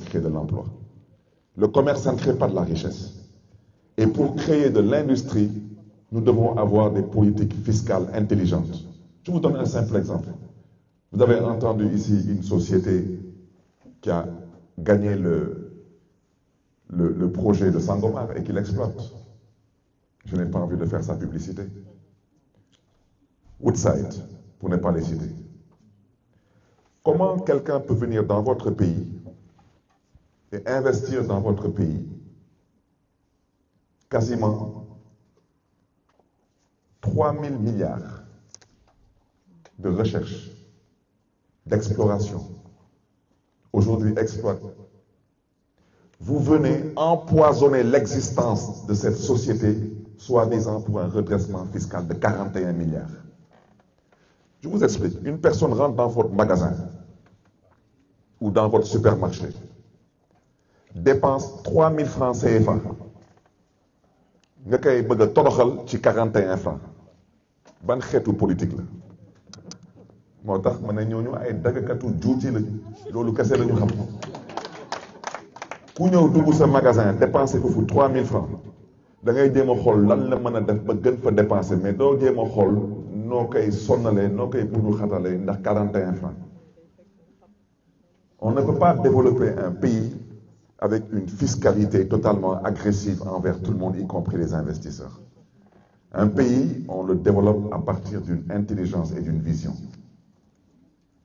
crée de l'emploi. Le commerce, ça ne crée pas de la richesse. Et pour créer de l'industrie, nous devons avoir des politiques fiscales intelligentes. Je vous donne un simple exemple. Vous avez entendu ici une société qui a gagné le projet de Sangomar et qui l'exploite. Je n'ai pas envie de faire sa publicité. Woodside, pour ne pas les citer. Comment quelqu'un peut venir dans votre pays et investir dans votre pays quasiment 3 000 milliards de recherche, d'exploration, aujourd'hui exploite. Vous venez empoisonner l'existence de cette société, soi-disant pour un redressement fiscal de 41 milliards. Je vous explique. Une personne rentre dans votre magasin ou dans votre supermarché, dépense 3 000 francs CFA. Nga koy bëgg a toroxal ci 41 francs. Ban xeetu politique la. moo tax ma ne ñooñu ay daggakatu juuti lañu. loolu kese la ñu xam. ku ñëw dugg sa magasin dépensé foofu 3 000 francs. da ngay jéem a xool lan la mën a def ba gën fa dépenser mais doo jéem a xool noo koy sonnalee noo koy budul xatalee ndax 41 francs. On ne peut pas développer un pays avec une fiscalité totalement agressive envers tout le monde, y compris les investisseurs. Un pays, on le développe à partir d'une intelligence et d'une vision.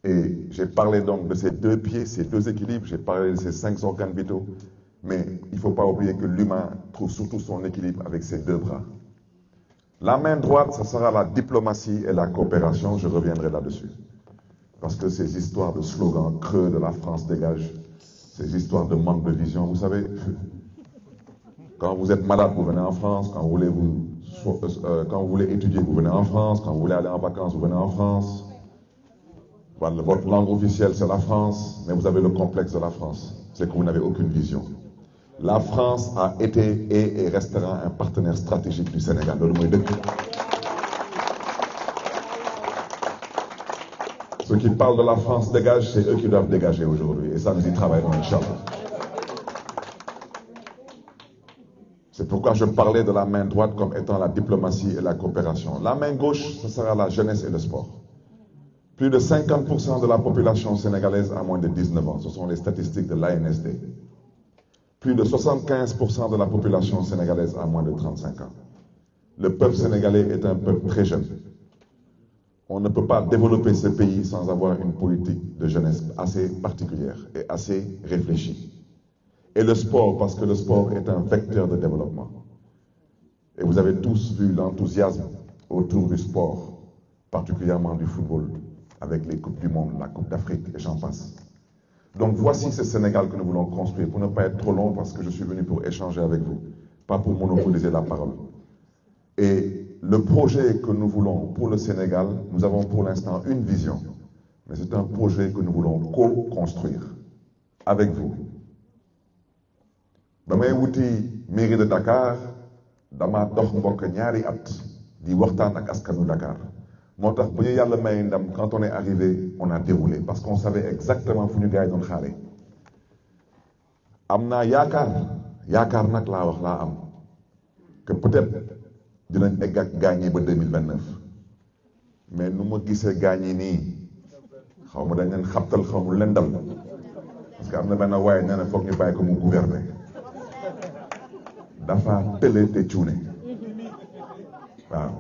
Et j'ai parlé donc de ces deux pieds, ces deux équilibres, j'ai parlé de ces 5 organes vitaux, mais il ne faut pas oublier que l'humain trouve surtout son équilibre avec ses 2 bras. La main droite, ce sera la diplomatie et la coopération, je reviendrai là-dessus. Parce que ces histoires de slogans creux de la France dégage, ces histoires de manque de vision, vous savez, quand vous êtes malade, vous venez en France, quand vous voulez étudier, vous venez en France, quand vous voulez aller en vacances, vous venez en France. Voilà, votre langue officielle, c'est la France, mais vous avez le complexe de la France, c'est que vous n'avez aucune vision. La France a été et restera un partenaire stratégique du Sénégal. Ceux qui parlent de la France dégage, c'est eux qui doivent dégager aujourd'hui. Et ça, nous y travaillons, Inch'Allah. C'est pourquoi je parlais de la main droite comme étant la diplomatie et la coopération. La main gauche, ce sera la jeunesse et le sport. Plus de 50% de la population sénégalaise a moins de 19 ans. Ce sont les statistiques de l'ANSD. Plus de 75% de la population sénégalaise a moins de 35 ans. Le peuple sénégalais est un peuple très jeune. On ne peut pas développer ce pays sans avoir une politique de jeunesse assez particulière et assez réfléchie. Et le sport, parce que le sport est un vecteur de développement. Et vous avez tous vu l'enthousiasme autour du sport, particulièrement du football, avec les Coupes du Monde, la Coupe d'Afrique et j'en passe. Donc voici ce Sénégal que nous voulons construire, pour ne pas être trop long, parce que je suis venu pour échanger avec vous, pas pour monopoliser la parole. Et le projet que nous voulons pour le Sénégal, nous avons pour l'instant une vision, mais c'est un projet que nous voulons co-construire avec vous. Damay wuti mairie de Dakar, dama dox mbokk ñaari at di waxtaan ak askanu Dakar. Moo tax bu ñu yàlla may ndam, quand on est arrivé, on a déroulé, parce qu'on savait exactement fu ñu gars yi doon xaare. Am naa yaakaar nag laa wax laa am, que peut-être dinañ egg ak gaañee ba 2029 mais nu ma gisee gaañee nii xaw ma dañ leen xabtal xaw ma leen dal parce que am na benn waaye nee na foog ñu bàyyi ko mu gouverner dafa tële te cuune waaw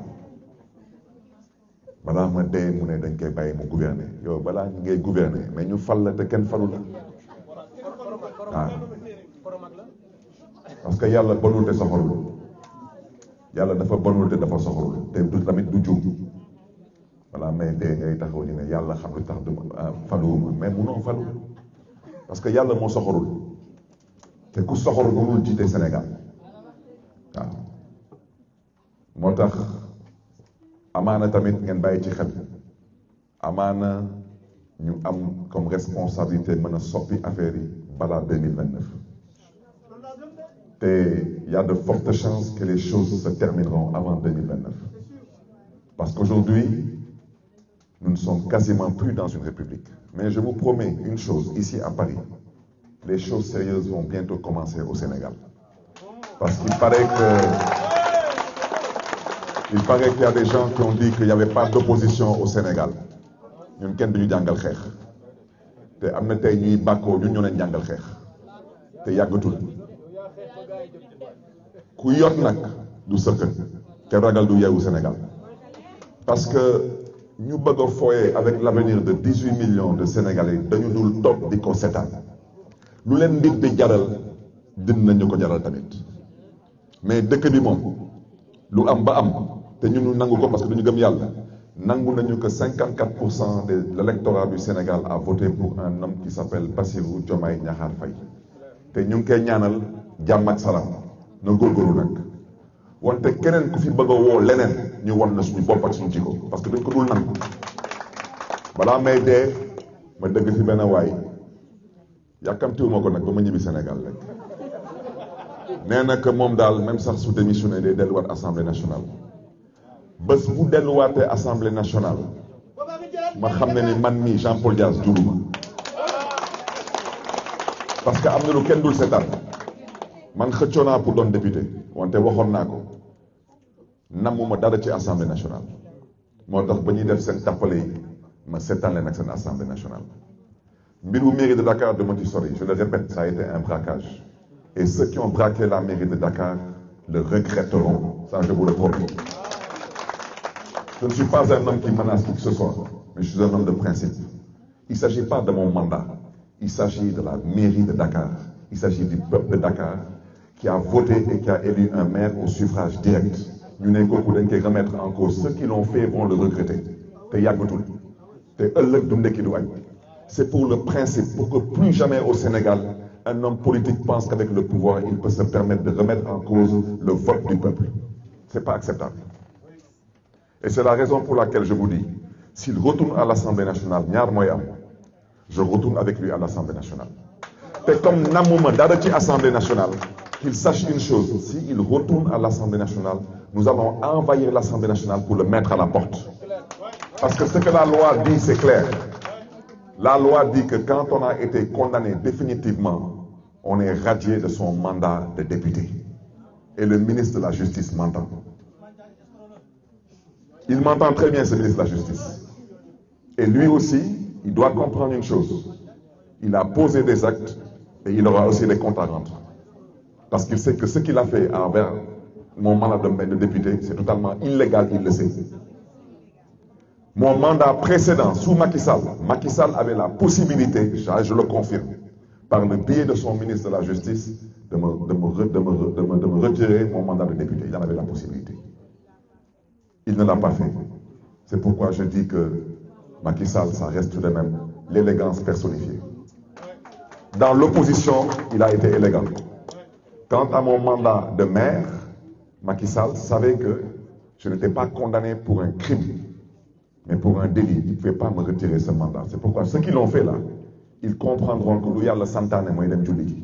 balaa ma dee mu ne dañ koy bàyyi mu gouverner yow balaa ngay gouverner mais ñu fal la te kenn falu la waaw parce que yàlla bonul te soxorul. Yàlla dafa bonul te dafa soxorul te du tamit du juum voilà mais dee ngay taxaw ñu ne yàlla xam lu tax du faluwuma mais munoo falu parce que yàlla moo soxorul te ku soxor mënul jiite Sénégal waaw moo tax amaana tamit ngeen bàyyi ci xel amaana ñu am comme responsabilité mën a soppi affaire yi balaa 2029 et il y a de fortes chances que les choses se termineront avant 2029. Parce qu'aujourd'hui, nous ne sommes quasiment plus dans une république. Mais je vous promets une chose, ici à Paris, les choses sérieuses vont bientôt commencer au Sénégal. Parce qu'il paraît qu'il y a des gens qui ont dit qu'il n'y avait pas d'opposition au Sénégal. ñun kenn duñu jàngal xeex te am na tey ñuy bàkkoo ñun ñoo leen jàngal xeex te yàggatul ku yor nag du sëkk te ragal du yeewu Sénégal parce que ñu bëgg a foyer avec l'avenir de 18 millions de Sénégalais dañu dul toog di ko seetaan lu leen mbir di jaral dinañu ko jaral tamit mais dëkk bi moom lu am ba am te ñun nangu ko parce que duñu gëm yàlla nangu nañu que 54% de l'électorat du Sénégal a voté pour un homme qui s'appelle Bassirou Diomaye Diakhar Faye te ñu ngi koy ñaanal jàmm ak salaam na góorgóorlu nag wante keneen ku fi bëgg a woo leneen ñu won na suñu bopp ak suñu jikko parce que dañ ko dul nangu balaa may dee ma dëgg fi benn waay yàkkamtiwuma ko nag ba ma ñibbi Sénégal rek nee na que moom daal même sax su démissionné day delluwaat assemblée nationale bés bu delluwaatee assemblée nationale ma xam ne ni man mii Jean-Paul Dias juruma parce que am na lu kenn dul seetaan man xëccoo naa pour doon député wante waxoon naa ko namuma dara ci assemblée nationale moo tax ba ñuy def seen tappale yi ma seetaan leen ak seen assemblée nationale mbiru mairie de Dakar de ma ci sori je le répète ça a été un braquage et ceux qui ont braqué la mairie de Dakar le regretteront ça je vous le promets. Je ne suis pas un homme qui menace qui que ce soit mais je suis un homme de principe. Il ne s'agit pas de mon mandat, il s'agit de la mairie de Dakar, il s'agit du peuple de Dakar qui a voté et qui a élu un maire au suffrage direct. Ñu ne kooku dañ koy remettre en cause. Ceux qui l'ont fait vont le regretter. te yàggatul te ëllëg du ndekki du añ. C'est pour le principe, pour que plus jamais au Sénégal un homme politique pense qu'avec le pouvoir il peut se permettre de remettre en cause le vote du peuple. C'est pas acceptable. Et c'est la raison pour laquelle je vous dis, s'il retourne à l'Assemblée nationale, ñaar mooy am, je retourne avec lui à l'Assemblée nationale. te comme namuma dara ci Assemblée nationale, qu'il sache une chose, s'il retourne à l'Assemblée nationale, nous allons envahir l'Assemblée nationale pour le mettre à la porte. Parce que ce que la loi dit, c'est clair. La loi dit que quand on a été condamné définitivement, on est radié de son mandat de député. Et le ministre de la Justice m'entend. Il m'entend très bien, ce ministre de la Justice. Et lui aussi, il doit comprendre une chose. Il a posé des actes et il aura aussi des comptes à rendre. Parce qu'il sait que ce qu'il a fait envers mon mandat de député, c'est totalement illégal, il le sait. Mon mandat précédent, sous Macky Sall avait la possibilité, je le confirme, par le biais de son ministre de la Justice, de me retirer mon mandat de député. Il en avait la possibilité. Il ne l'a pas fait. C'est pourquoi je dis que Macky Sall, ça reste tout de même l'élégance personnifiée. Dans l'opposition, il a été élégant. Quant à mon mandat de maire, Macky Sall savait que je n'étais pas condamné pour un crime, mais pour un délit. Il ne pouvait pas me retirer ce mandat. C'est pourquoi ceux qui l'ont fait là, ils comprendront que lu Yàlla santaane mooy dem julli ji.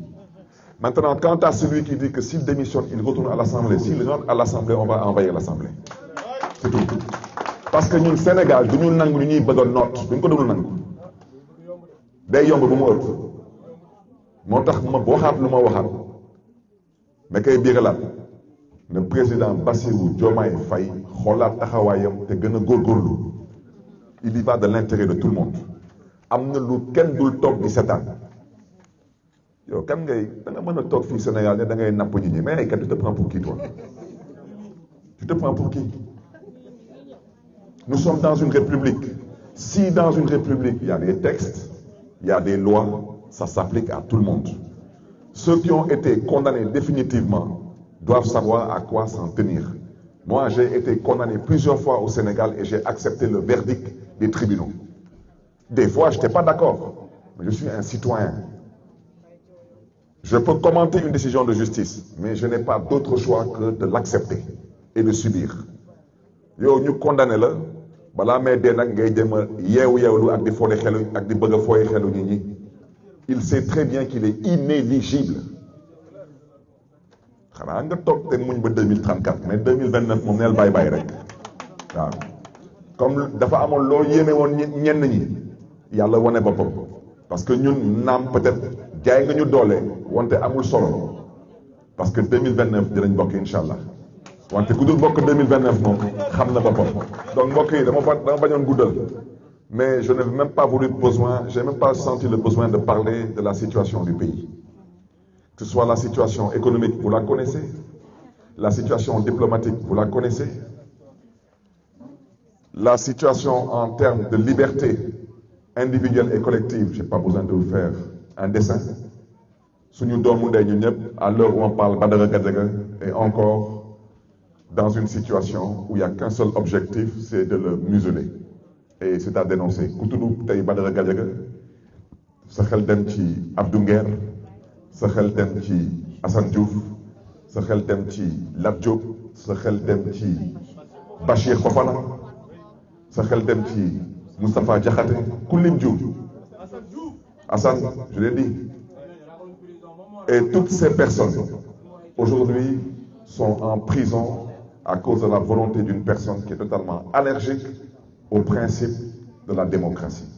Maintenant, quant à celui qui dit que s'il démissionne, il retourne à l'Assemblée. S'il rentre à l'Assemblée, on va envahir l'Assemblée. C'est tout. Parce que ñun Sénégal du ñu nangu ñuy bëgg a noot duñ ko dul nangu. Day yomb bu mu ëpp. moo tax ma waxaat lu ma waxaat. mais kay biiralaat le président Bassirou Diomaye Faye xoolaat taxawaayam te gën a góorgóorlu. Il y va de l'intérêt de tout le monde. am na lu kenn dul toog di seetaan. yow kan ngay da nga mën a toog fii Sénégal ne da ngay napp nit ñi mais tu te prends pour qui toi? Tu te prends pour qui? Nous sommes dans une république. Si dans une république il y a des textes, il y a des lois, ça s'applique à tout le monde. Ceux qui ont été condamnés définitivement doivent savoir à quoi s'en tenir. Moi, j'ai été condamné plusieurs fois au Sénégal et j'ai accepté le verdict des tribunaux. Des fois, je n'étais pas d'accord, mais je suis un citoyen. Je peux commenter une décision de justice, mais je n'ai pas d'autre choix que de l'accepter et de subir. Yow ñu condamné la balaa may dee nag ngay jëm a yeewlu ak di fooye xelu ak di bëgg a fooye xelu nit ñi. Il sait très bien qu'il est inéligible. xanaa nga toog te muñ ba 2034 mais 2029 moom neel bàyyi bàyyi rek waaw comme dafa amoon loo yéene woon ñenn ñi yàlla wane boppam parce que ñun naam peut-être jaay nga ñu doole wante amul solo parce que 2029 dinañ bokk incha allah wante ku dul bokk 2029 moom xam na boppam. donc mbokk yi dama bañoon guddal mais je n'ai même pas j'ai même pas senti le besoin de parler de la situation du pays. Que ce soit la situation économique, vous la connaissez, la situation diplomatique, vous la connaissez, la situation en termes de liberté individuelle et collective, je n'ai pas besoin de vous faire un dessin. À l'heure où on parle Badara Gadiaga est encore dans une situation où il n'y a qu'un seul objectif, c'est de le museler. Et c'est à dénoncer. Koutoudou Taï Badara Gadiaga, Sahel Demchi Abdou Nguer, Sahel Demchi Assane Diouf, Sahel Demchi Lat Diop, Sahel Demchi Bachir Fofana, Sahel Demchi Moustapha Diakhaté, Koulim Diouf, Assane, je l'ai dit. Et toutes ces personnes, aujourd'hui, sont en prison à cause de la volonté d'une personne qui est totalement allergique au principe de la démocratie.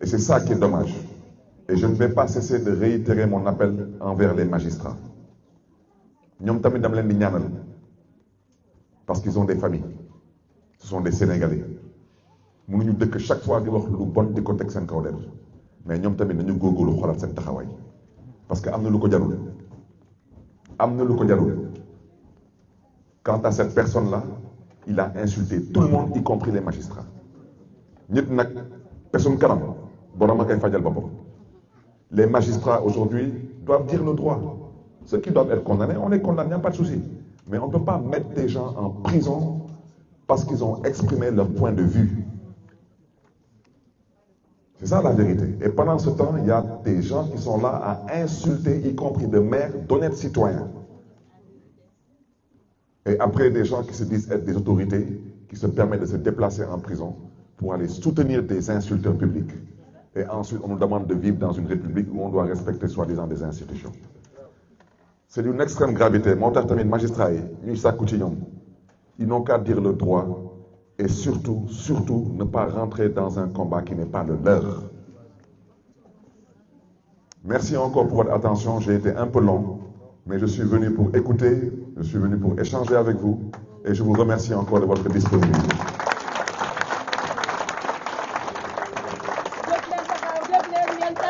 Et c'est ça qui est dommage. Et je ne vais pas cesser de réitérer mon appel envers les magistrats. Parce qu'ils ont des familles. Ce sont des Sénégalais. Nous nous disons que chaque fois qu'ils ont le bon de contexte en Kaolel. Mais nous tamit nous gogolu xolat sen taxaway. Parce que amna lu ko jarul. Amna lu ko jarul. Quant à cette personne-là, il a insulté tout le monde, y compris les magistrats. Les magistrats aujourd'hui doivent dire le droit. Ceux qui doivent être condamnés, on les condamne, il n'y a pas de souci. Mais on ne peut pas mettre des gens en prison parce qu'ils ont exprimé leur point de vue. C'est ça la vérité. Et pendant ce temps, il y a des gens qui sont là à insulter, y compris de maires, d'honnêtes citoyens. Et après, des gens qui se disent être des autorités, qui se permettent de se déplacer en prison pour aller soutenir des insulteurs publics. Et ensuite, on nous demande de vivre dans une république où on doit respecter soi-disant des institutions. C'est d'une extrême gravité. Mon magistrat, ils n'ont qu'à dire le droit et surtout, ne pas rentrer dans un combat qui n'est pas le leur. Merci encore pour votre attention. J'ai été un peu long, mais je suis venu pour écouter, je suis venu pour échanger avec vous et je vous remercie encore de votre disponibilité.